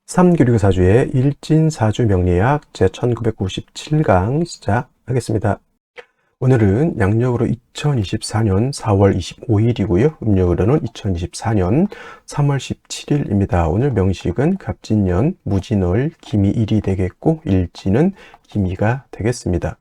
삼교류사주의 일진사주 명리학 제1997강 시작하겠습니다. 오늘은 양력으로 2024년 4월 25일이고요. 음력으로는 2024년 3월 17일입니다. 오늘 명식은 갑진년, 무진월, 기미일이 되겠고 일진은 기미가 되겠습니다.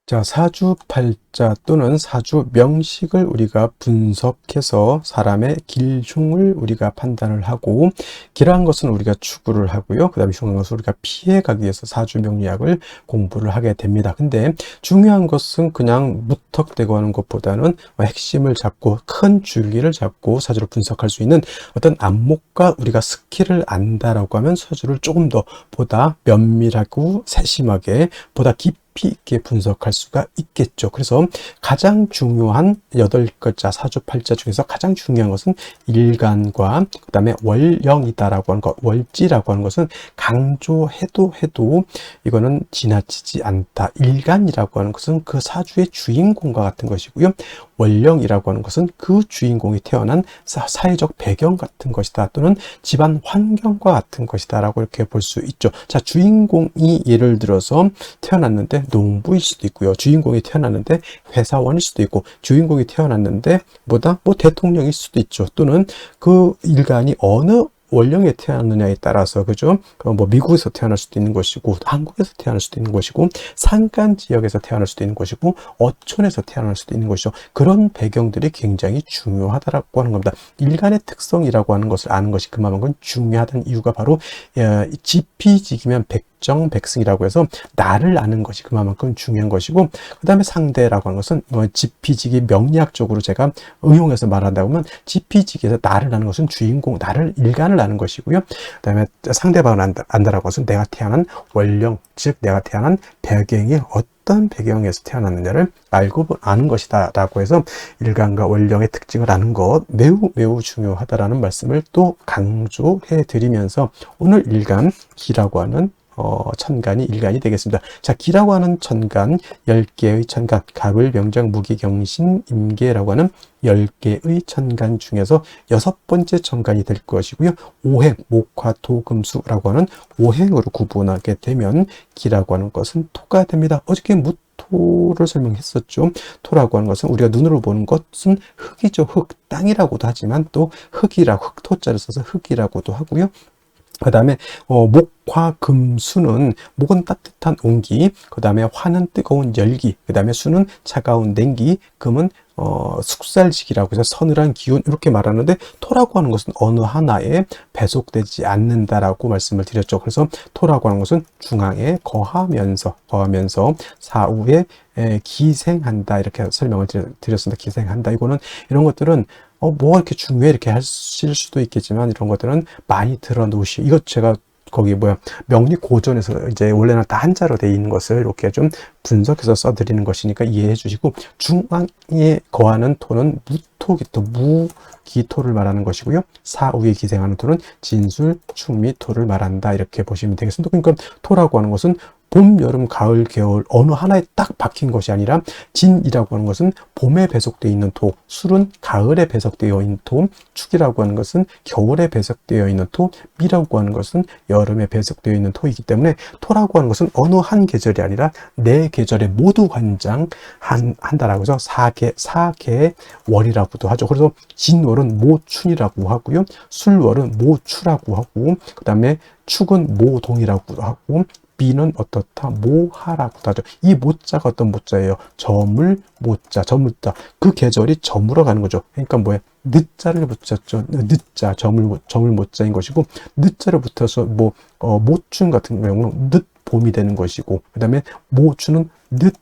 자, 사주팔자 또는 사주 명식을 우리가 분석해서 사람의 길흉을 우리가 판단을 하고, 길한 것은 우리가 추구를 하고요. 그 다음에 흉한 것은 우리가 피해가기 위해서 사주 명리학을 공부를 하게 됩니다. 근데 중요한 것은 그냥 무턱대고 하는 것보다는 핵심을 잡고 큰 줄기를 잡고 사주를 분석할 수 있는 어떤 안목과 우리가 스킬을 안다라고 하면 사주를 조금 더 보다 면밀하고 세심하게 보다 깊이 있게 분석할 수가 있겠죠. 그래서 가장 중요한 8글자 사주팔자 중에서 가장 중요한 것은 일간과 그 다음에 월령이다라고 하는 것, 월지라고 하는 것은 강조해도 이거는 지나치지 않다. 일간이라고 하는 것은 그 사주의 주인공과 같은 것이고요. 월령이라고 하는 것은 그 주인공이 태어난 사회적 배경 같은 것이다, 또는 집안 환경과 같은 것이다 라고 이렇게 볼 수 있죠. 자, 주인공이 예를 들어서 태어났는데 농부일 수도 있고요. 주인공이 태어났는데 회사원일 수도 있고, 주인공이 태어났는데 뭐 대통령일 수도 있죠. 또는 그 일간이 어느 월령에 태어났느냐에 따라서, 그죠? 뭐 미국에서 태어날 수도 있는 것이고, 한국에서 태어날 수도 있는 것이고, 산간 지역에서 태어날 수도 있는 것이고, 어촌에서 태어날 수도 있는 것이죠. 그런 배경들이 굉장히 중요하다라고 하는 겁니다. 일간의 특성이라고 하는 것을 아는 것이 그만큼 중요하다는 이유가 바로 지피지기면 백정백승이라고 해서 나를 아는 것이 그만큼 중요한 것이고, 그 다음에 상대라고 하는 것은 지피지기 명리학적으로 제가 응용해서 말한다고 하면, 지피지기에서 나를 아는 것은 주인공, 나를 일간을 아는 것이고요. 그 다음에 상대방을 안다라고 해서 내가 태어난 원령, 즉 내가 태어난 배경이 어떤 배경에서 태어났느냐를 알고 아는 것이다 라고 해서 일간과 원령의 특징을 아는 것 매우 중요하다라는 말씀을 또 강조해 드리면서, 오늘 일간 기라고 하는 천간이 일간이 되겠습니다. 자, 기라고 하는 천간, 10개의 천간, 갑을, 병장, 무기, 경신, 임계라고 하는 10개의 천간 중에서 6번째 천간이 될 것이고요. 오행, 목화, 토, 금수라고 하는 오행으로 구분하게 되면 기라고 하는 것은 토가 됩니다. 어저께 토를 설명했었죠. 토라고 하는 것은 우리가 눈으로 보는 것은 흙이죠. 흙, 땅이라고도 하지만 또 흙이라고, 흙토자를 써서 흙이라고도 하고요. 그 다음에 목화 금수는, 목은 따뜻한 온기, 그 다음에 화는 뜨거운 열기, 그 다음에 수는 차가운 냉기, 금은 숙살지기라고 해서 서늘한 기운, 이렇게 말하는데, 토라고 하는 것은 어느 하나에 배속되지 않는다라고 말씀을 드렸죠. 그래서 토라고 하는 것은 중앙에 거하면서 사후에 기생한다, 이렇게 설명을 드렸습니다. 기생한다. 이거는 이런 것들은 뭐가 이렇게 중요해 이렇게 하실 수도 있겠지만, 이런 것들은 많이 들어놓으시고, 이것 제가 거기 명리 고전에서 이제 원래는 다 한자로 되어 있는 것을 이렇게 좀 분석해서 써드리는 것이니까 이해해 주시고, 중앙에 거하는 토는 무토기토, 무기토를 말하는 것이고요. 사후에 기생하는 토는 진술, 충미토를 말한다, 이렇게 보시면 되겠습니다. 그러니까 토라고 하는 것은 봄, 여름, 가을, 겨울 어느 하나에 딱 박힌 것이 아니라, 진이라고 하는 것은 봄에 배속되어 있는 토, 술은 가을에 배속되어 있는 토, 축이라고 하는 것은 겨울에 배속되어 있는 토, 미라고 하는 것은 여름에 배속되어 있는 토이기 때문에, 토라고 하는 것은 어느 한 계절이 아니라 네 계절에 모두 관장한다라고 해서 사계월이라고도 하죠. 그래서 진월은 모춘이라고 하고요. 술월은 모추라고 하고, 그 다음에 축은 모동이라고 하고, 비는 어떻다? 모하라고도 하죠. 이 모자가 어떤 모자예요? 저물 모자, 저물자. 그 계절이 저물어 가는 거죠. 그러니까 뭐예요? 늦자를 붙였죠. 늦자, 저물 모자인 것이고, 늦자를 붙여서 모춘 같은 경우는 늦 봄이 되는 것이고, 그 다음에 모추는 늦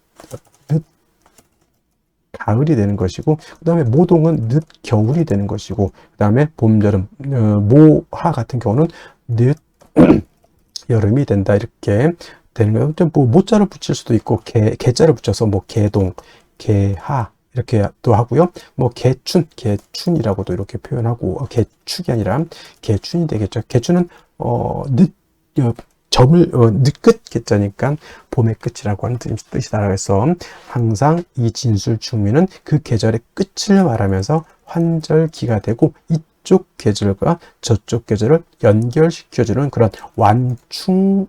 가을이 되는 것이고, 그 다음에 모동은 늦 겨울이 되는 것이고, 그 다음에 봄, 여름, 모하 같은 경우는 늦 여름이 된다, 이렇게 되는 거예요. 좀 모자를 붙일 수도 있고, 개자를 붙여서 개동, 개하 이렇게 또 하고요. 개춘이라고도 이렇게 표현하고, 개축이 아니라 개춘이 되겠죠. 개춘은 늦끝 개자니까 봄의 끝이라고 하는 뜻이다. 그래서 항상 이 진술 충미는 그 계절의 끝을 말하면서 환절기가 되고, 이쪽 계절과 저쪽 계절을 연결시켜주는 그런 완충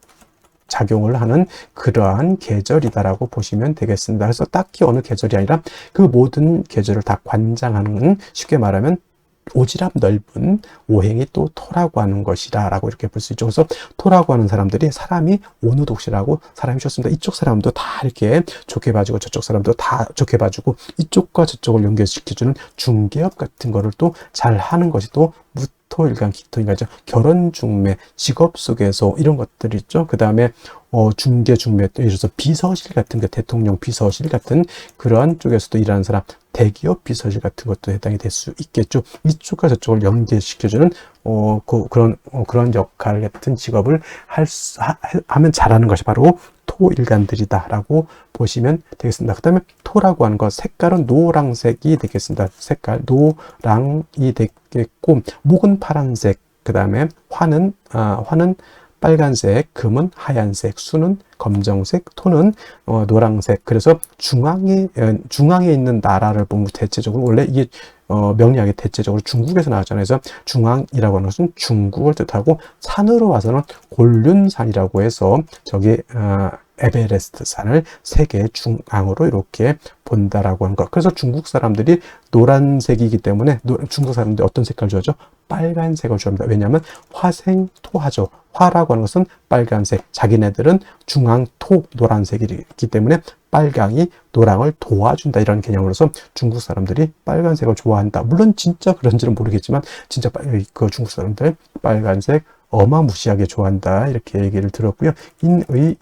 작용을 하는 그러한 계절이다라고 보시면 되겠습니다. 그래서 딱히 어느 계절이 아니라 그 모든 계절을 다 관장하는, 쉽게 말하면 오지랖 넓은 오행이 또 토라고 하는 것이다 라고 이렇게 볼 수 있죠. 그래서 토라고 하는 사람들이 사람이 오누독시라고, 사람이 좋습니다. 이쪽 사람도 다 이렇게 좋게 봐주고 저쪽 사람도 다 좋게 봐주고 이쪽과 저쪽을 연결시켜주는 중개업 같은 거를 또 잘 하는 것이 또 무토일간 기토일간이죠. 결혼 중매, 직업 속에서 이런 것들이 있죠. 그 다음에 중개 중매, 또 예를 들어서 비서실 같은 게, 대통령 비서실 같은 그런 쪽에서도 일하는 사람, 대기업 비서실 같은 것도 해당이 될 수 있겠죠. 이쪽과 저쪽을 연계시켜주는 그런 역할 같은 직업을 하면 잘하는 것이 바로 토일간들이다라고 보시면 되겠습니다. 그 다음에 토라고 하는 것, 색깔은 노란색이 되겠습니다. 색깔 노랑이 되겠고, 목은 파란색, 그 다음에 화는 빨간색, 금은 하얀색, 수는 검정색, 토는 노란색. 그래서 중앙에 있는 나라를 보면 대체적으로, 원래 이게 명리학이 대체적으로 중국에서 나왔잖아요. 그래서 중앙이라고 하는 것은 중국을 뜻하고, 산으로 와서는 곤륜산이라고 해서 저기 에베레스트 산을 세계 중앙으로 이렇게 본다라고 하는 것. 그래서 중국 사람들이 노란색이기 때문에 중국 사람들이 어떤 색깔 좋아하죠? 빨간색을 좋아합니다. 왜냐하면 화생토하죠. 화라고 하는 것은 빨간색, 자기네들은 중앙토 노란색이기 때문에 빨강이 노랑을 도와준다, 이런 개념으로서 중국 사람들이 빨간색을 좋아한다. 물론 진짜 그런지는 모르겠지만 진짜 그 중국 사람들 빨간색 어마무시하게 좋아한다, 이렇게 얘기를 들었고요. 인의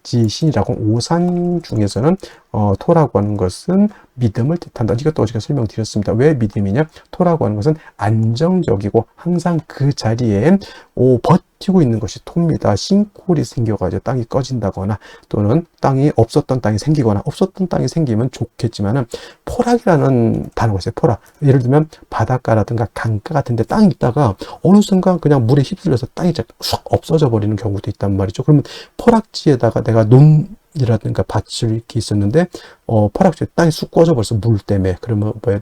예지신이라고, 오산 중에서는 토라고 하는 것은 믿음을 뜻한다. 이것도 어제가 설명드렸습니다. 왜 믿음이냐? 토라고 하는 것은 안정적이고 항상 그 자리에 버티고 있는 것이 토입니다. 싱크홀이 생겨가지고 땅이 꺼진다거나, 또는 없었던 땅이 생기거나, 없었던 땅이 생기면 좋겠지만은, 포락이라는 단어가 있어요. 포락. 예를 들면 바닷가라든가 강가 같은 데 땅이 있다가 어느 순간 그냥 물에 휩쓸려서 땅이 쑥 없어져 버리는 경우도 있단 말이죠. 그러면 포락지에다가 내가 논이라든가 밭이 이렇게 있었는데 포락지에 땅이 쑥 꺼져 버려서 물 때문에, 그러면 뭐야,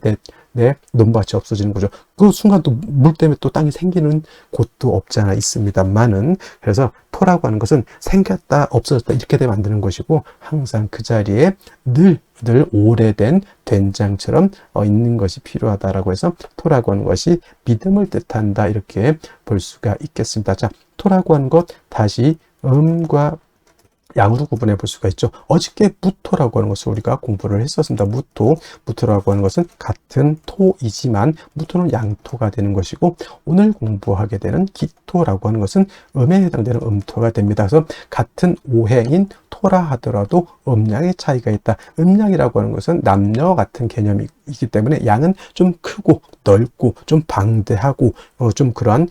내 논밭이 없어지는 거죠. 그 순간 또 물 때문에 또 땅이 생기는 곳도 없지 않아 있습니다만은, 그래서 토라고 하는 것은 생겼다 없어졌다 이렇게 되면 안 되는 것이고, 항상 그 자리에 늘 오래된 된장처럼 있는 것이 필요하다라고 해서 토라고 하는 것이 믿음을 뜻한다, 이렇게 볼 수가 있겠습니다. 자, 토라고 하는 것 다시 음과 양으로 구분해 볼 수가 있죠. 어저께 무토라고 하는 것을 우리가 공부를 했었습니다. 무토라고 하는 것은 같은 토이지만 무토는 양토가 되는 것이고, 오늘 공부하게 되는 기토라고 하는 것은 음에 해당되는 음토가 됩니다. 그래서 같은 오행인 토라 하더라도 음양의 차이가 있다. 음양이라고 하는 것은 남녀 같은 개념이기 때문에 양은 좀 크고 넓고 좀 방대하고 좀 그러한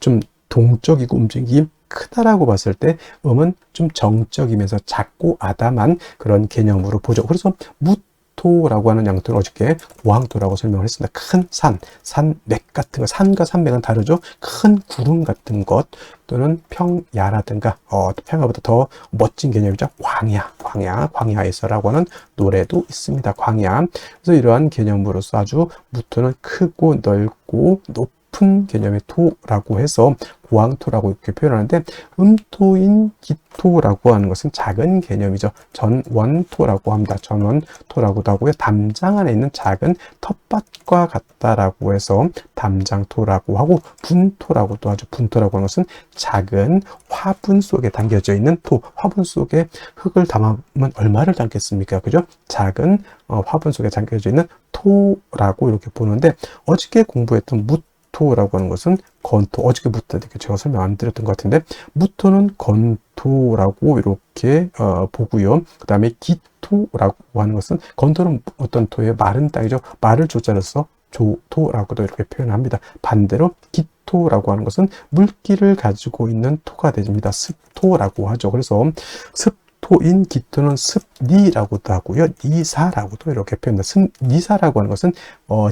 좀 동적이고 움직임이 크다라고 봤을 때, 음은 좀 정적이면서 작고 아담한 그런 개념으로 보죠. 그래서 무토라고 하는 양토는 어저께 고항토라고 설명을 했습니다. 큰 산맥 같은 거, 산과 산맥은 다르죠. 큰 구름 같은 것, 또는 평야라든가 평야보다 더 멋진 개념이죠. 광야에서라고 하는 노래도 있습니다. 광야. 그래서 이러한 개념으로서 아주 무토는 크고 넓고 높은 개념의 토라고 해서 고항토라고 이렇게 표현하는데, 음토인 기토라고 하는 것은 작은 개념이죠. 전원토라고 합니다. 전원토라고도 하고요. 담장 안에 있는 작은 텃밭과 같다라고 해서 담장토라고 하고, 분토라고도 하죠. 분토라고 하는 것은 작은 화분 속에 담겨져 있는 토. 화분 속에 흙을 담으면 얼마를 담겠습니까? 그죠? 작은 화분 속에 담겨져 있는 토라고 이렇게 보는데, 어저께 공부했던 무토라고 하는 것은 건토, 어저께부터 제가 설명 안 드렸던 것 같은데, 무토는 건토라고 이렇게 보고요. 그 다음에 기토라고 하는 것은, 건토는 어떤 토예요? 마른 땅이죠. 말을 조자로 써 조토라고도 이렇게 표현합니다. 반대로 기토라고 하는 것은 물기를 가지고 있는 토가 됩니다. 습토라고 하죠. 그래서 토인 기토는 습니라고도 하고요. 니사라고도 이렇게 표현합니다. 니사라고 하는 것은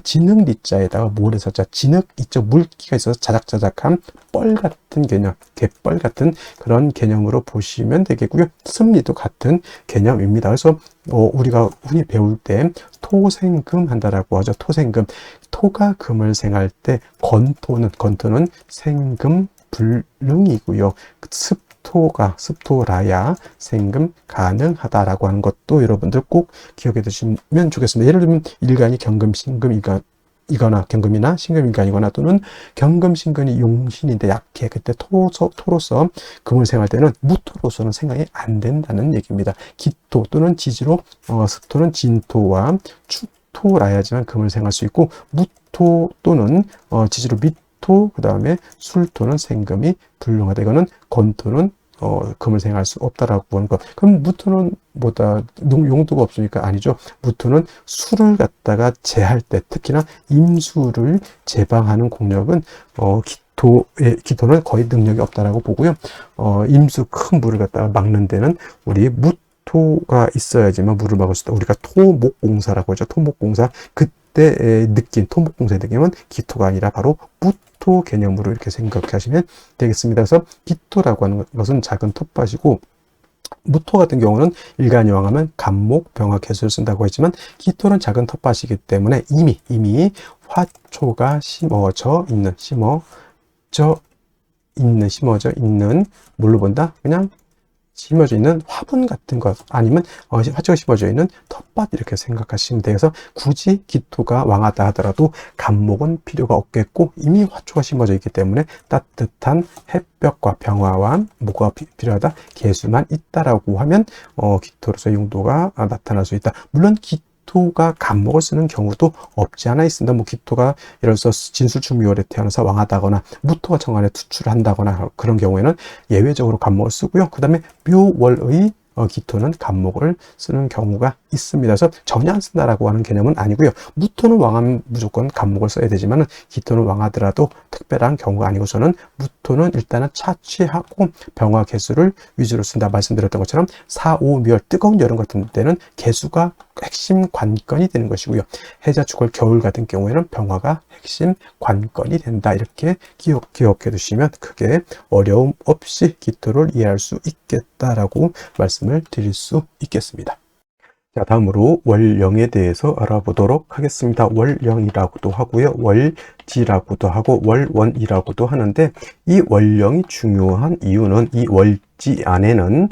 진흙 니자에다가 모래사자, 진흙 이쪽 물기가 있어서 자작자작한 뻘 같은 개념, 갯벌 같은 그런 개념으로 보시면 되겠고요. 습니도 같은 개념입니다. 그래서 우리가 흔히 배울 때 토생금 한다라고 하죠. 토생금. 토가 금을 생할 때 건토는 생금 불능이고요. 습토라야 생금 가능하다라고 하는 것도 여러분들 꼭 기억해 두시면 좋겠습니다. 예를 들면 일간이 경금, 신금, 이거나 경금이나 신금일간이거나 또는 경금, 신금이 용신인데 약해. 그때 토로서 금을 생할 때는 무토로서는 생각이 안 된다는 얘기입니다. 기토 또는 지지로 습토는 진토와 축토라야지만 금을 생할 수 있고 무토 또는 지지로 미토 그 다음에 술토는 생금이 불능하다. 이거는 건토는 금을 생할 수 없다라고 하는 것. 그럼 무토는 뭐다 용도가 없으니까 아니죠. 무토는 술을 갖다가 제할 때 특히나 임수를 제방하는 공력은 기토는 거의 능력이 없다라고 보고요. 임수 큰 물을 갖다가 막는 데는 우리 무토가 있어야지만 물을 막을 수 있다. 우리가 토목공사라고 하죠. 토목공사. 그때 느낀 토목공사의 느낌은 기토가 아니라 바로 무토 개념으로 이렇게 생각하시면 되겠습니다. 그래서 기토라고 하는 것은 작은 텃밭이고 무토 같은 경우는 일간이 왕하면 간목, 병화, 개수를 쓴다고 했지만 기토는 작은 텃밭이기 때문에 이미 화초가 심어져 있는 뭘로 본다? 그냥 심어져 있는 화분 같은 것 아니면 화초가 심어져 있는 텃밭 이렇게 생각하시면 돼요. 그래서 굳이 기토가 왕하다 하더라도 간목은 필요가 없겠고 이미 화초가 심어져 있기 때문에 따뜻한 햇볕과 병화와 뭐가 필요하다? 개수만 있다라고 하면 기토로서의 용도가 나타날 수 있다. 물론 기토가 간목을 쓰는 경우도 없지 않아 있습니다. 기토가 예를 들어서 진술충묘월에 태어나서 왕하다거나 무토가 정관에 투출을 한다거나 그런 경우에는 예외적으로 간목을 쓰고요. 그 다음에 묘월의 기토는 간목을 쓰는 경우가 있습니다. 그래서 전혀 안 쓴다라고 하는 개념은 아니고요. 무토는 왕하면 무조건 간목을 써야 되지만 기토는 왕하더라도 특별한 경우가 아니고 저는 무토는 일단은 차취하고 병화 개수를 위주로 쓴다 말씀드렸던 것처럼 4, 5, 묘월 뜨거운 여름 같은 때는 개수가 핵심 관건이 되는 것이고요. 해자, 축월, 겨울 같은 경우에는 병화가 핵심 관건이 된다. 이렇게 기억해 두시면 크게 어려움 없이 기토를 이해할 수 있겠다라고 말씀을 드릴 수 있겠습니다. 자, 다음으로 월령에 대해서 알아보도록 하겠습니다. 월령이라고도 하고요. 월지라고도 하고 월원이라고도 하는데 이 월령이 중요한 이유는 이 월지 안에는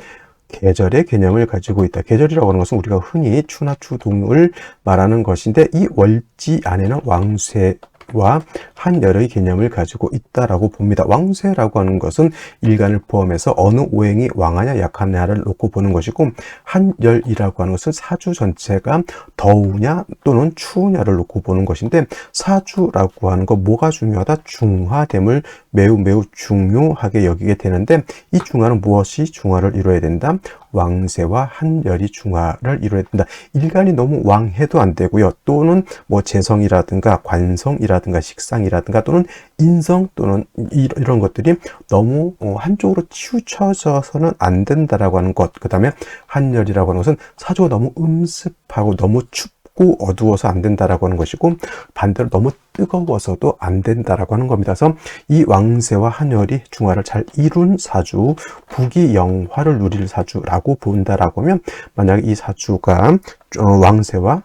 계절의 개념을 가지고 있다. 계절이라고 하는 것은 우리가 흔히 추나 추동을 말하는 것인데 이 월지 안에는 왕쇠와 한열의 개념을 가지고 있다라고 봅니다. 왕쇠라고 하는 것은 일간을 포함해서 어느 오행이 왕하냐 약하냐를 놓고 보는 것이고 한열이라고 하는 것은 사주 전체가 더우냐 또는 추우냐를 놓고 보는 것인데 사주라고 하는 것 뭐가 중요하다? 중화됨을 매우 중요하게 여기게 되는데 이 중화는 무엇이 중화를 이루어야 된다? 왕세와 한열이 중화를 이루어야 된다. 일간이 너무 왕해도 안 되고요. 또는 재성이라든가 관성이라든가 식상이라든가 또는 인성 또는 이런 것들이 너무 한쪽으로 치우쳐져서는 안 된다라고 하는 것. 그 다음에 한열이라고 하는 것은 사주가 너무 음습하고 너무 춥고 어두워서 안 된다라고 하는 것이고 반대로 너무 뜨거워서도 안 된다라고 하는 겁니다. 그래서 이 왕세와 한열이 중화를 잘 이룬 사주, 부귀영화를 누릴 사주라고 본다라고 하면 만약에 이 사주가 왕세와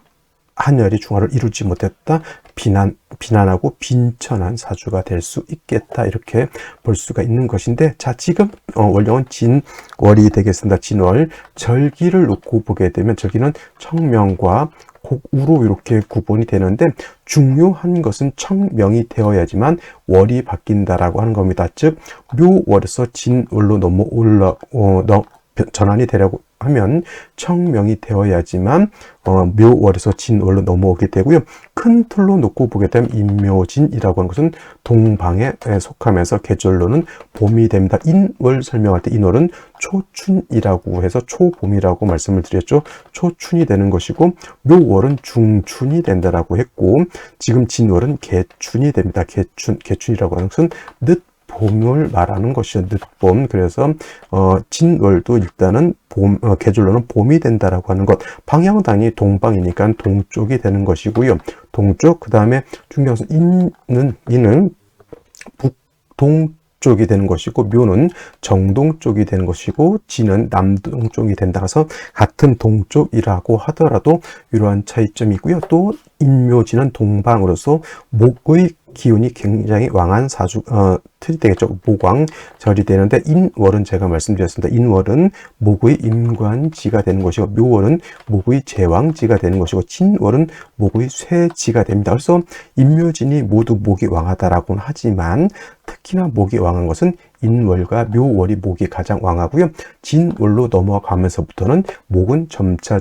한열이 중화를 이루지 못했다, 비난하고 빈천한 사주가 될 수 있겠다, 이렇게 볼 수가 있는 것인데, 자, 지금 월령은 진월이 되겠습니다. 진월. 절기를 놓고 보게 되면 절기는 청명과 곡우로 이렇게 구분이 되는데 중요한 것은 청명이 되어야지만 월이 바뀐다라고 하는 겁니다. 즉 묘월에서 진월로 전환이 되려고 하면 청명이 되어야지만 묘월에서 진월로 넘어오게 되고요. 큰 틀로 놓고 보게 되면 인묘진이라고 하는 것은 동방에 속하면서 계절로는 봄이 됩니다. 인월 설명할 때 인월은 초춘이라고 해서 초봄이라고 말씀을 드렸죠. 초춘이 되는 것이고 묘월은 중춘이 된다라고 했고 지금 진월은 개춘이 됩니다. 개춘이라고 하는 것은 봄을 말하는 것이죠. 늦봄. 그래서 진월도 일단은 계절로는 봄이 된다라고 하는 것. 방향 당연히 동방이니까 동쪽이 되는 것이고요. 동쪽. 그 다음에 중요한 것은 이는 북동쪽이 되는 것이고, 묘는 정동쪽이 되는 것이고, 진은 남동쪽이 된다. 그래서 같은 동쪽이라고 하더라도 이러한 차이점이 있고요. 또 인묘지는 동방으로서 목의 기운이 굉장히 왕한 틀이 되겠죠. 목왕절이 되는데, 인월은 제가 말씀드렸습니다. 인월은 목의 임관지가 되는 것이고, 묘월은 목의 제왕지가 되는 것이고, 진월은 목의 쇠지가 됩니다. 그래서 인묘진이 모두 목이 왕하다라고는 하지만, 특히나 목이 왕한 것은 인월과 묘월이 목이 가장 왕하고요. 진월로 넘어가면서부터는 목은 점차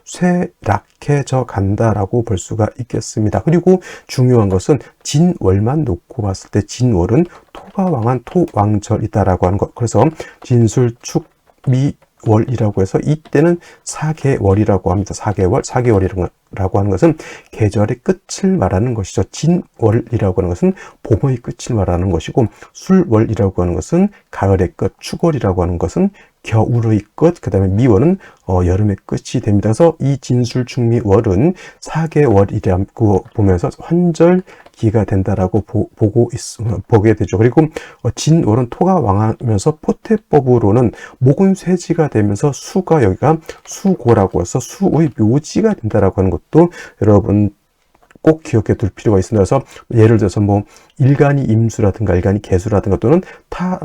쇠락해져 간다라고 볼 수가 있겠습니다. 그리고 중요한 것은 진월만 놓고 봤을 때 진월은 토가 왕한 토왕절이다라고 하는 것. 그래서 진술축미월이라고 해서 이때는 사계월이라고 합니다. 사계월이라고 하는 것은 계절의 끝을 말하는 것이죠. 진월이라고 하는 것은 봄의 끝을 말하는 것이고, 술월이라고 하는 것은 가을의 끝, 축월이라고 하는 것은 겨울의 끝, 그 다음에 미월은 여름의 끝이 됩니다. 그래서 이 진술축미월은 사계월이라고 보면서 환절기가 된다라고 보게 되죠. 그리고 진월은 토가 왕하면서 포태법으로는 목은 쇠지가 되면서 수가 여기가 수고라고 해서 수의 묘지가 된다라고 하는 것도 여러분 꼭 기억해 둘 필요가 있습니다. 그래서 예를 들어서 일간이 임수라든가 일간이 개수라든가 또는 타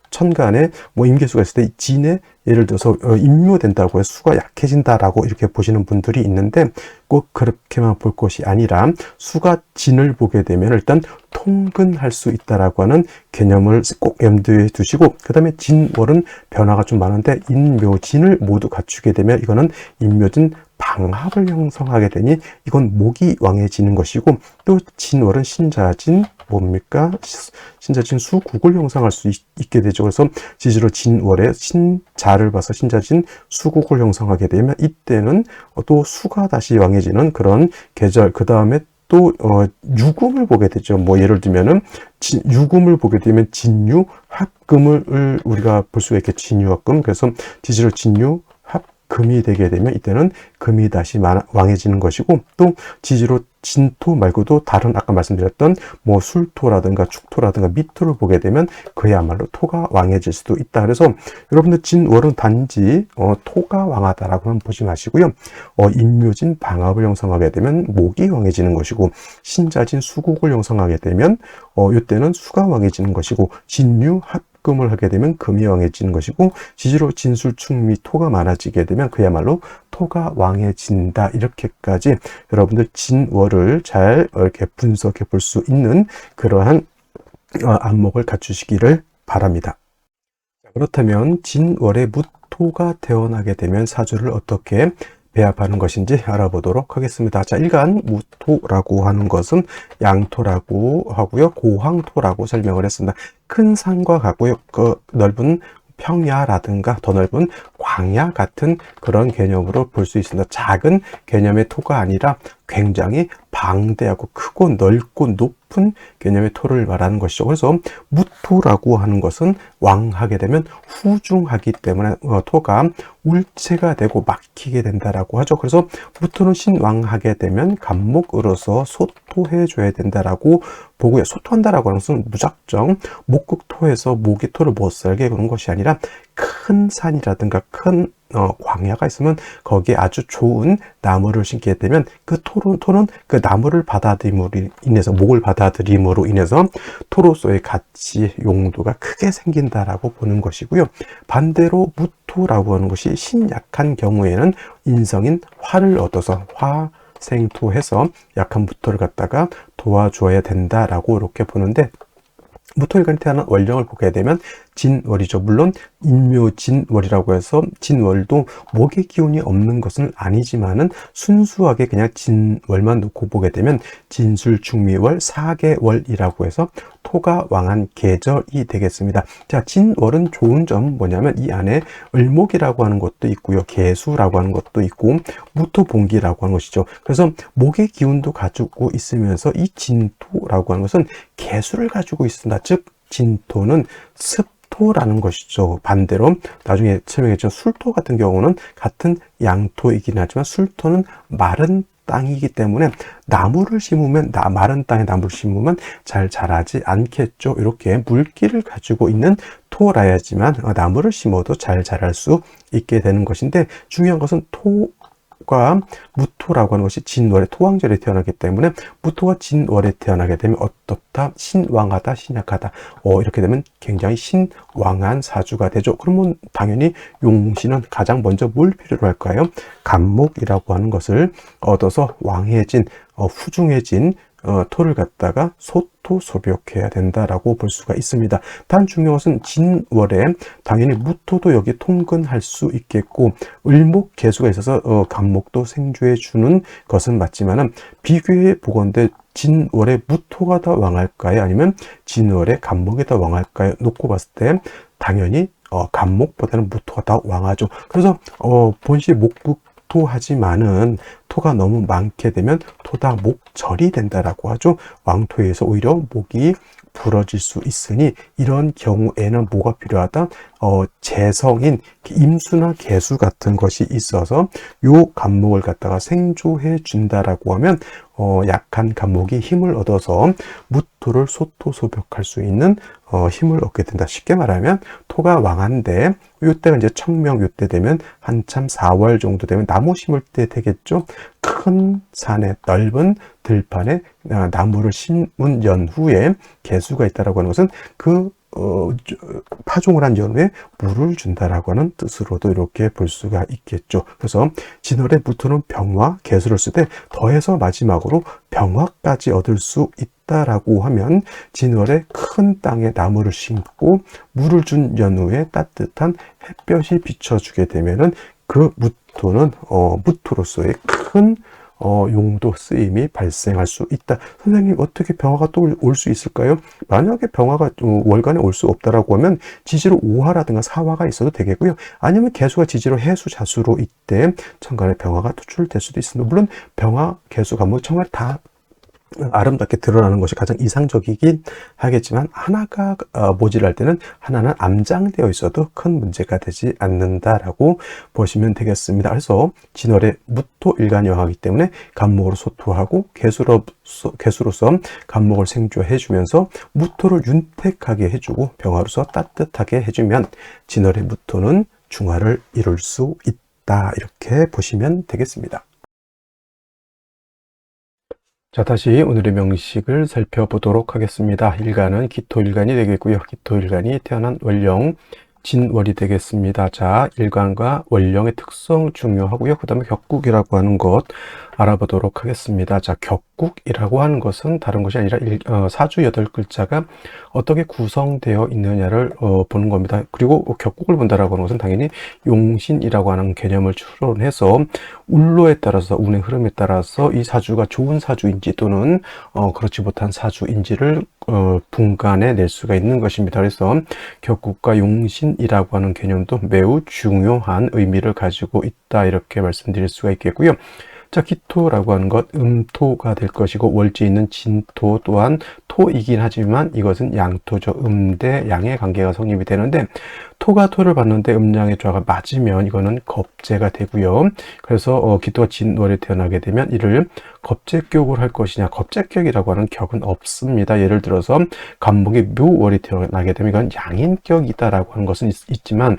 천간에 임계수가 있을 때 진에 예를 들어서 임묘된다고 해서 수가 약해진다라고 이렇게 보시는 분들이 있는데, 꼭 그렇게만 볼 것이 아니라 수가 진을 보게 되면 일단 통근할 수 있다라고 하는 개념을 꼭 염두에 두시고, 그 다음에 진월은 변화가 좀 많은데 인묘진을 모두 갖추게 되면 이거는 인묘진 방합을 형성하게 되니 이건 목이 왕해지는 것이고, 또 진월은 신자진 신자진 수국을 형성할 수 있게 되죠. 그래서 지지로 진월에 신자를 봐서 신자진 수국을 형성하게 되면 이때는 또 수가 다시 왕해지는 그런 계절. 그 다음에 또 유금을 보게 되죠. 예를 들면은 유금을 보게 되면 진유 합금을 우리가 볼 수가 있겠죠. 진유 합금. 그래서 지지로 진유 금이 되게 되면 이때는 금이 다시 왕해지는 것이고, 또 지지로 진토 말고도 다른 아까 말씀드렸던 술토라든가 축토라든가 미토를 보게 되면 그야말로 토가 왕해질 수도 있다. 그래서 여러분들 진월은 단지 토가 왕하다라고는 보지 마시고요. 인묘진 방합을 형성하게 되면 목이 왕해지는 것이고, 신자진 수국을 형성하게 되면 이때는 수가 왕해지는 것이고, 진유 합금을 하게 되면 금이 왕해지는 것이고, 지지로 진술축미 토가 많아지게 되면 그야말로 토가 왕해진다. 이렇게까지 여러분들 진월을 잘 이렇게 분석해 볼 수 있는 그러한 안목을 갖추시기를 바랍니다. 그렇다면 진월에 무토가 태어나게 되면 사주를 어떻게 배합하는 것인지 알아보도록 하겠습니다. 자, 일간 무토라고 하는 것은 양토라고 하고요. 고황토라고 설명을 했습니다. 큰 산과 같고요. 그 넓은 평야라든가 더 넓은 광야 같은 그런 개념으로 볼 수 있습니다. 작은 개념의 토가 아니라 굉장히 방대하고 크고 넓고 높은 개념의 토를 말하는 것이죠. 그래서 무토라고 하는 것은 왕하게 되면 후중하기 때문에 토가 울체가 되고 막히게 된다라고 하죠. 그래서 무토는 신왕하게 되면 간목으로서 소토해 줘야 된다라고 보고요. 소토한다라고 하는 것은 무작정 목극토에서 목이 토를 못 살게 그런 것이 아니라 큰 산이라든가 큰 광야가 있으면 거기에 아주 좋은 나무를 심게 되면 그 토는 그 나무를 받아들임으로 인해서 목을 받아들임으로 인해서 토로서의 가치 용도가 크게 생긴다라고 보는 것이고요. 반대로 무토라고 하는 것이 신약한 경우에는 인성인 화를 얻어서 화생토해서 약한 무토를 갖다가 도와줘야 된다라고 이렇게 보는데, 무토일간에 태어난 월령을 보게 되면 진월이죠. 물론 인묘진월이라고 해서 진월도 목의 기운이 없는 것은 아니지만은 순수하게 그냥 진월만 놓고 보게 되면 진술축미월 사계월이라고 해서 토가 왕한 계절이 되겠습니다. 자, 진월은 좋은 점 뭐냐면 이 안에 을목이라고 하는 것도 있고요. 개수라고 하는 것도 있고 무토봉기라고 하는 것이죠. 그래서 목의 기운도 가지고 있으면서 이 진토라고 하는 것은 개수를 가지고 있습니다. 즉 진토는 습토라는 것이죠. 반대로 나중에 설명했죠. 술토 같은 경우는 같은 양토이긴 하지만 술토는 마른 땅이기 때문에 나무를 심으면 마른 땅에 나무를 심으면 잘 자라지 않겠죠. 이렇게 물기를 가지고 있는 토라야지만 나무를 심어도 잘 자랄 수 있게 되는 것인데, 중요한 것은 토가 무토라고 하는 것이 진월에 토왕절에 태어나기 때문에 무토가 진월에 태어나게 되면 어떻다? 신왕하다, 신약하다. 이렇게 되면 굉장히 신왕한 사주가 되죠. 그러면 당연히 용신은 가장 먼저 뭘 필요로 할까요? 간목이라고 하는 것을 얻어서 왕해진, 후중해진 토를 갖다가 소토소벽해야 된다라고 볼 수가 있습니다. 단 중요한 것은 진월에 당연히 무토도 여기 통근할 수 있겠고 을목 개수가 있어서 간목도 생주해 주는 것은 맞지만은 비교해 보건대 진월에 무토가 더 왕할까요? 아니면 진월에 간목이 더 왕할까요? 놓고 봤을 때 당연히 간목보다는 무토가 더 왕하죠. 그래서 본시 목토하지만은 토가 너무 많게 되면 토다 목절이 된다라고 하죠. 왕토에서 오히려 목이 부러질 수 있으니 이런 경우에는 뭐가 필요하다? 재성인 임수나 개수 같은 것이 있어서 요 간목을 갖다가 생조해 준다라고 하면 약한 간목이 힘을 얻어서 무토를 소토소벽할 수 있는 힘을 얻게 된다. 쉽게 말하면 토가 왕한데 요때가 이제 청명 요때 되면 한참 4월 정도 되면 나무 심을 때 되겠죠. 큰 산에 넓은 들판에 나무를 심은 연후에 개수가 있다라고 하는 것은 파종을 한 연후에 물을 준다라고 하는 뜻으로도 이렇게 볼 수가 있겠죠. 그래서 진월에 무토는 병화, 개수를 쓸 때 더해서 마지막으로 병화까지 얻을 수 있다라고 하면 진월에 큰 땅에 나무를 심고 물을 준 연후에 따뜻한 햇볕이 비춰주게 되면은 그 무토는 무토로서의 큰 용도 쓰임이 발생할 수 있다. 선생님, 어떻게 병화가 또 올 수 있을까요? 만약에 병화가 월간에 올 수 없다라고 하면 지지로 오화라든가 사화가 있어도 되겠고요. 아니면 개수가 지지로 해수, 자수로 이때 천간에 병화가 투출될 수도 있습니다. 물론 병화, 개수가 정말 다 아름답게 드러나는 것이 가장 이상적이긴 하겠지만 하나가 모질할 때는 하나는 암장되어 있어도 큰 문제가 되지 않는다라고 보시면 되겠습니다. 그래서 진월에 무토 일간이 왕하기 때문에 간목으로 소토하고 개수로서 간목을 생조해 주면서 무토를 윤택하게 해주고 병화로서 따뜻하게 해주면 진월의 무토는 중화를 이룰 수 있다. 이렇게 보시면 되겠습니다. 자, 다시 오늘의 명식을 살펴보도록 하겠습니다. 일간은 기토일간이 되겠고요. 기토일간이 태어난 월령, 진월이 되겠습니다. 자, 일간과 월령의 특성 중요하고요. 그 다음에 격국이라고 하는 것 알아보도록 하겠습니다. 자, 격국이라고 하는 것은 다른 것이 아니라 사주 8글자가 어떻게 구성되어 있느냐를 보는 겁니다. 그리고 격국을 본다라고 하는 것은 당연히 용신이라고 하는 개념을 추론해서 운로에 따라서, 운의 흐름에 따라서 이 사주가 좋은 사주인지 또는 그렇지 못한 사주인지를 분간해 낼 수가 있는 것입니다. 그래서 격국과 용신이라고 하는 개념도 매우 중요한 의미를 가지고 있다, 이렇게 말씀드릴 수가 있겠고요. 자, 기토라고 하는 것, 음토가 될 것이고, 월지 있는 진토 또한 토이긴 하지만 이것은 양토죠. 대 양의 관계가 성립이 되는데, 토가 토를 받는데 음양의 조화가 맞으면 이거는 겁재가 되고요. 그래서 기토가 진월에 태어나게 되면 이를 겁재격으로 할 것이냐, 겁재격이라고 하는 격은 없습니다. 예를 들어서 간목이 묘월에 태어나게 되면 이건 양인격이다라고 하는 것은 있지만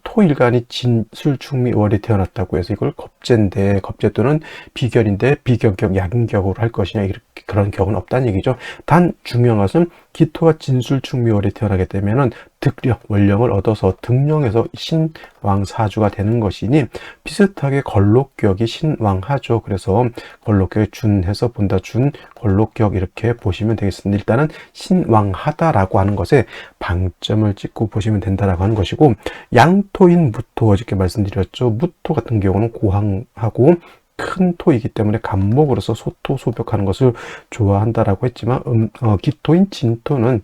토일간이 진술충미월에 태어났다고 해서 이걸 겁재인데, 겁재 또는 비결인데 비격격, 양격으로 할 것이냐, 이렇게 그런 격은 없다는 얘기죠. 단 중요한 것은 기토가 진술충미월에 태어나게 되면은 득력, 원령을 얻어서 득령해서 신왕사주가 되는 것이니 비슷하게 걸록격이 신왕하죠. 그래서 걸록격에 준해서 본다, 준, 걸록격 이렇게 보시면 되겠습니다. 일단은 신왕하다라고 하는 것에 방점을 찍고 보시면 된다라고 하는 것이고, 양토인 무토, 어저께 말씀드렸죠. 무토 같은 경우는 고항하고 큰 토이기 때문에 간목으로서 소토소벽하는 것을 좋아한다라고 했지만 기토인 진토는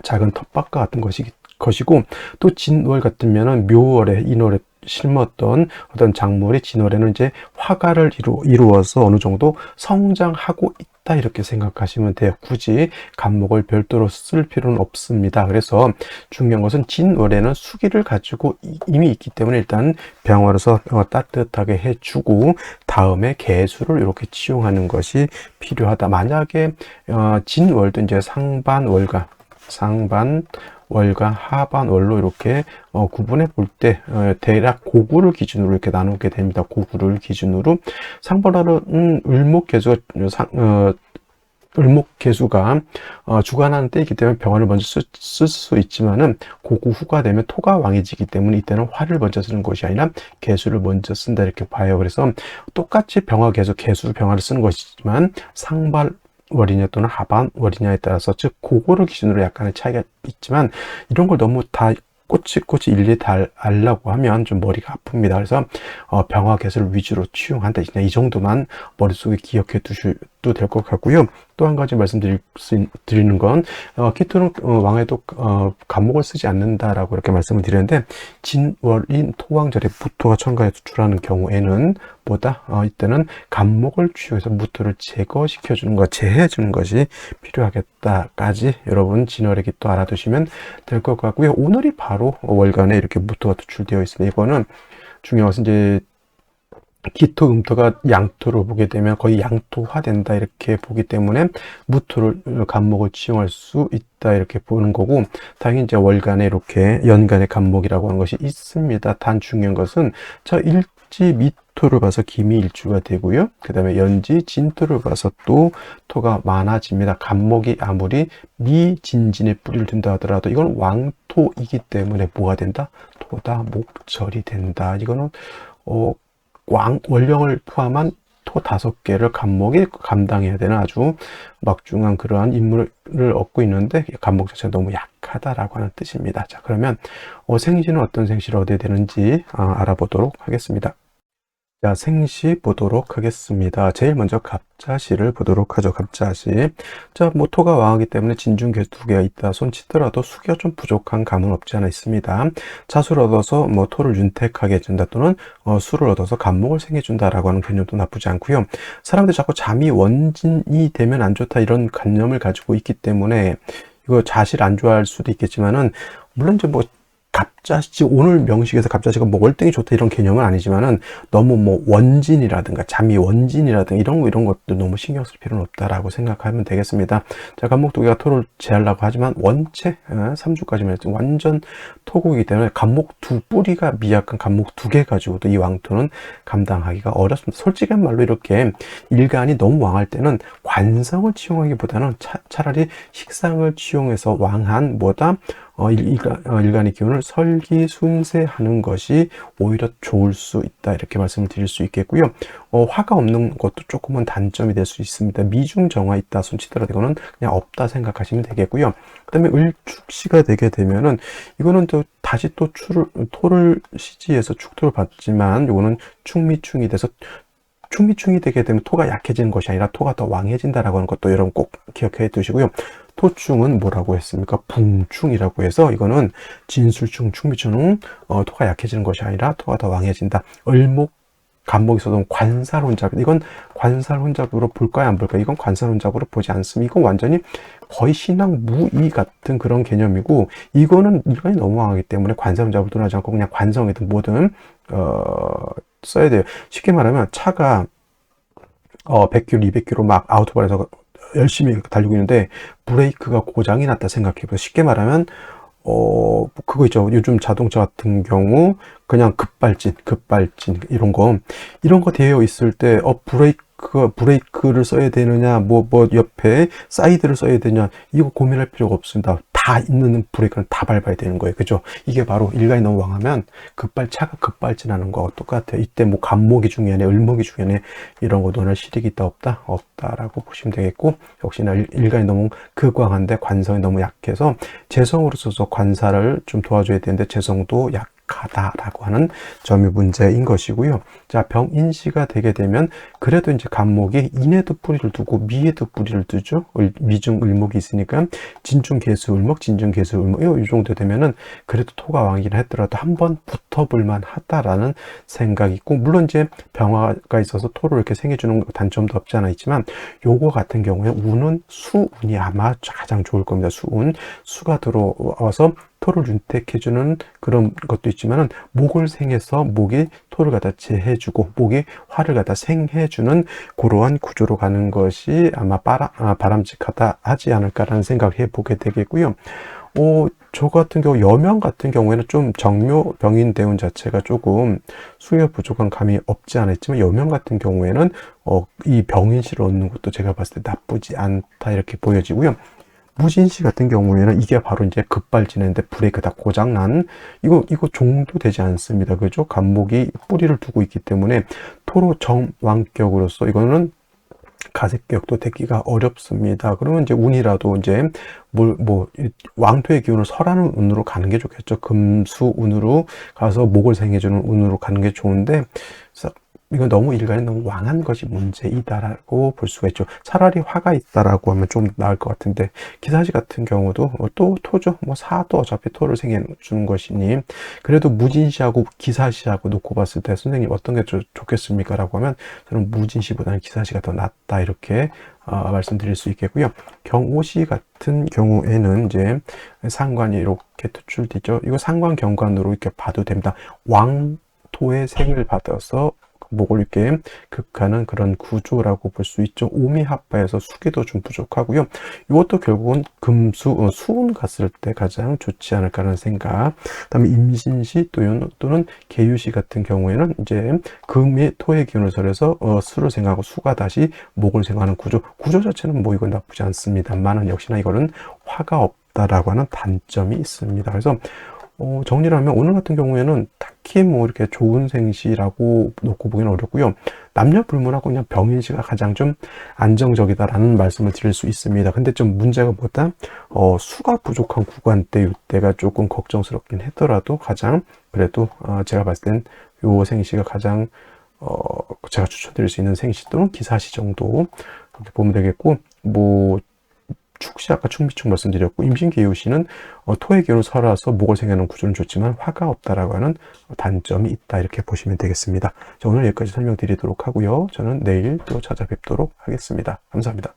작은 텃밭과 같은 것이고, 또 진월 같으면은 묘월에 인월에 심었던 어떤 작물이 진월에는 이제 화가를 이루어서 어느 정도 성장하고 좋다 이렇게 생각하시면 돼요. 굳이 간목을 별도로 쓸 필요는 없습니다. 그래서 중요한 것은 진월에는 수기를 가지고 이미 있기 때문에 일단 병화로서 따뜻하게 해주고 다음에 개수를 이렇게 치용하는 것이 필요하다. 만약에 진월도 이제 상반월과 하반월로 이렇게 구분해 볼 때 대략 고구를 기준으로 이렇게 나누게 됩니다. 고구를 기준으로 상반월은 을목개수가 주관하는 때이기 때문에 병화를 먼저 쓸 수 있지만은 고구 후가 되면 토가 왕해지기 때문에 이때는 화를 먼저 쓰는 것이 아니라 개수를 먼저 쓴다 이렇게 봐요. 그래서 똑같이 병화 개수 병화를 쓰는 것이지만 상반월이냐 또는 하반월이냐에 따라서 즉 그거를 기준으로 약간의 차이가 있지만 이런 걸 너무 다 꼬치꼬치 일일이 다 알라고 하면 좀 머리가 아픕니다. 그래서 병화 개수를 위주로 치용한다. 그냥 이 정도만 머릿속에 기억해 두셔도 될 것 같고요. 또 한 가지 말씀드리는 건 키토는 왕에도 간목을 쓰지 않는다라고 이렇게 말씀을 드렸는데 진월인 토왕절에 무토가 천간에 투출하는 경우에는 이때는 간목을 취용해서 무토를 제거시켜 주는 것, 제해 주는 것이 필요하겠다까지 여러분 진월에게 또 알아두시면 될 것 같고요. 오늘이 바로 월간에 이렇게 무토가 투출되어 있습니다. 이거는 중요한 것은 이제 기토, 음토가 양토로 보게 되면 거의 양토화 된다 이렇게 보기 때문에 무토를 간목을 치용할 수 있다 이렇게 보는 거고, 당연히 이제 월간에 이렇게 연간의 간목이라고 하는 것이 있습니다. 단 중요한 것은 저 일지 미토를 봐서 기미 일주가 되고요. 그 다음에 연지 진토를 봐서 또 토가 많아집니다. 간목이 아무리 미진진에 뿌리를 둔다 하더라도 이건 왕토이기 때문에 뭐가 된다? 토다 목절이 된다. 이거는 원령을 포함한 토 5개를 간목이 감당해야 되는 아주 막중한 그러한 임무를 얻고 있는데 간목 자체가 너무 약하다라고 하는 뜻입니다. 자, 그러면 생시는 어떤 생시를 얻어야 되는지 알아보도록 하겠습니다. 자, 생시 보도록 하겠습니다. 제일 먼저 갑자시를 보도록 하죠. 갑자시. 자, 토가 왕하기 때문에 진중 개수 2개가 있다 손 치더라도 수기가 좀 부족한 감은 없지 않아 있습니다. 자수를 얻어서 토를 윤택하게 해준다 또는 수를 얻어서 간목을 생겨준다라고 하는 개념도 나쁘지 않고요. 사람들이 자꾸 잠이 원진이 되면 안 좋다 이런 관념을 가지고 있기 때문에 이거 자실 안 좋아할 수도 있겠지만은 물론 이제 갑자시, 오늘 명식에서 갑자시가 월등히 좋다 이런 개념은 아니지만은 너무 원진이라든가 잠이 원진이라든가 이런 것도 너무 신경 쓸 필요는 없다라고 생각하면 되겠습니다. 자, 간목 2개가 토를 제하려고 하지만 원체 3주까지만 했죠. 완전 토국이기 때문에 간목 뿌리가 미약한 간목 2개 가지고도 이 왕토는 감당하기가 어렵습니다. 솔직한 말로 이렇게 일간이 너무 왕할 때는 관성을 치용하기보다는 차라리 식상을 치용해서 왕한 일간의 기운을 설기순세하는 것이 오히려 좋을 수 있다 이렇게 말씀을 드릴 수 있겠고요. 화가 없는 것도 조금은 단점이 될 수 있습니다. 미중정화 있다 손치더라도 이거는 그냥 없다 생각하시면 되겠고요. 그 다음에 을축시가 되게 되면은 이거는 또 다시 또 토를 시지에서 축토를 받지만 이거는 충미충이 돼서 충미충이 되게 되면 토가 약해지는 것이 아니라 토가 더 왕해진다라고 하는 것도 여러분 꼭 기억해 두시고요. 토충은 뭐라고 했습니까? 붕충이라고 해서 이거는 진술충, 충미충은 토가 약해지는 것이 아니라 토가 더 왕해진다. 을목, 간목이 있어도 관살혼잡. 이건 관살혼잡으로 볼까요? 안 볼까요? 이건 관살혼잡으로 보지 않습니다. 이건 완전히 거의 신앙 무의 같은 그런 개념이고, 이거는 일간이 너무 왕하기 때문에 관살혼잡을 떠나지 않고 그냥 관성이든 뭐든 써야 돼요. 쉽게 말하면 차가 100km, 200km 막 아우토바에서 열심히 달리고 있는데 브레이크가 고장이 났다 생각해보세요. 쉽게 말하면 그거 있죠. 요즘 자동차 같은 경우 그냥 급발진 이런 거 되어 있을 때 브레이크를 써야 되느냐 옆에 사이드를 써야 되냐 이거 고민할 필요가 없습니다. 다 있는 브레이크는 다 밟아야 되는 거예요. 그죠? 이게 바로 일간이 너무 왕하면 차가 급발진하는 거와 똑같아요. 이때 간목이 중요하네, 을목이 중요하네 이런 거 논할 실익이 있다 없다라고 보시면 되겠고, 역시나 일간이 너무 극왕한데 관성이 너무 약해서 재성으로 써서 관사를 좀 도와줘야 되는데 재성도 바람직하다라고 하는 점이 문제인 것이고요. 자, 병인시가 되게 되면 그래도 이제 간목이 인에도 뿌리를 두고 미에도 뿌리를 두죠. 미중 을목이 있으니까 진중개수 을목, 진중개수 을목 이 정도 되면은 그래도 토가 왕이라 했더라도 한번 붙어볼만 하다라는 생각이 있고, 물론 이제 병화가 있어서 토를 이렇게 생겨주는 단점도 없지 않아 있지만, 요거 같은 경우에 운은 수운이 아마 가장 좋을 겁니다. 수가 들어와서 토를 윤택해주는 그런 것도 있지만은, 목을 생해서 목이 토를 갖다 제해주고 목이 화를 갖다 생해주는 그러한 구조로 가는 것이 아마 바람직하다 하지 않을까라는 생각을 해보게 되겠고요. 저 같은 경우 여명 같은 경우에는 좀 정묘병인 대운 자체가 조금 수요 부족한 감이 없지 않아 있지만, 여명 같은 경우에는 이 병인시를 얻는 것도 제가 봤을 때 나쁘지 않다 이렇게 보여지고요. 무진시 같은 경우에는 이게 바로 이제 급발진했는데 브레이크 다 고장난 이거 종도 되지 않습니다. 그죠? 간목이 뿌리를 두고 있기 때문에 토로 정왕격으로서 이거는 가색격도 되기가 어렵습니다. 그러면 이제 운이라도 이제 왕토의 기운을 설하는 운으로 가는 게 좋겠죠. 금수 운으로 가서 목을 생해주는 운으로 가는 게 좋은데, 이건 너무 일간이 너무 왕한 것이 문제이다라고 볼 수가 있죠. 차라리 화가 있다라고 하면 좀 나을 것 같은데, 기사시 같은 경우도 또 토죠. 사도 어차피 토를 생겨주는 것이니, 그래도 무진시하고 기사시하고 놓고 봤을 때 선생님 어떤 게 좋겠습니까? 라고 하면 저는 무진시보다는 기사시가 더 낫다 이렇게 말씀드릴 수 있겠고요. 경오시 같은 경우에는 이제 상관이 이렇게 투출되죠. 이거 상관 경관으로 이렇게 봐도 됩니다. 왕토의 생을 받아서 목을 이렇게 극하는 그런 구조라고 볼 수 있죠. 오미합파에서 수기도 좀 부족하고요. 이것도 결국은 수운 갔을 때 가장 좋지 않을까라는 생각. 그다음에 임신시 또는 계유시 같은 경우에는 이제 금이 토의 기운을 설해서 수를 생각하고 수가 다시 목을 생각하는 구조 자체는 이건 나쁘지 않습니다만은, 역시나 이거는 화가 없다라고 하는 단점이 있습니다. 그래서 정리를 하면 오늘 같은 경우에는 딱히 이렇게 좋은 생시라고 놓고 보기는 어렵고요. 남녀 불문하고 그냥 병인시가 가장 좀 안정적이다라는 말씀을 드릴 수 있습니다. 근데 좀 문제가 뭐다? 수가 부족한 구간대 이때가 조금 걱정스럽긴 하더라도 가장 그래도 제가 봤을 땐 요 생시가 가장 제가 추천드릴 수 있는 생시 또는 기사시 정도 그렇게 보면 되겠고, 축시 아까 충비축 말씀드렸고, 임신계유시는 토의 기운을 설아서 목을 생겨하는 구조는 좋지만 화가 없다라고 하는 단점이 있다 이렇게 보시면 되겠습니다. 자, 오늘 여기까지 설명드리도록 하고요. 저는 내일 또 찾아뵙도록 하겠습니다. 감사합니다.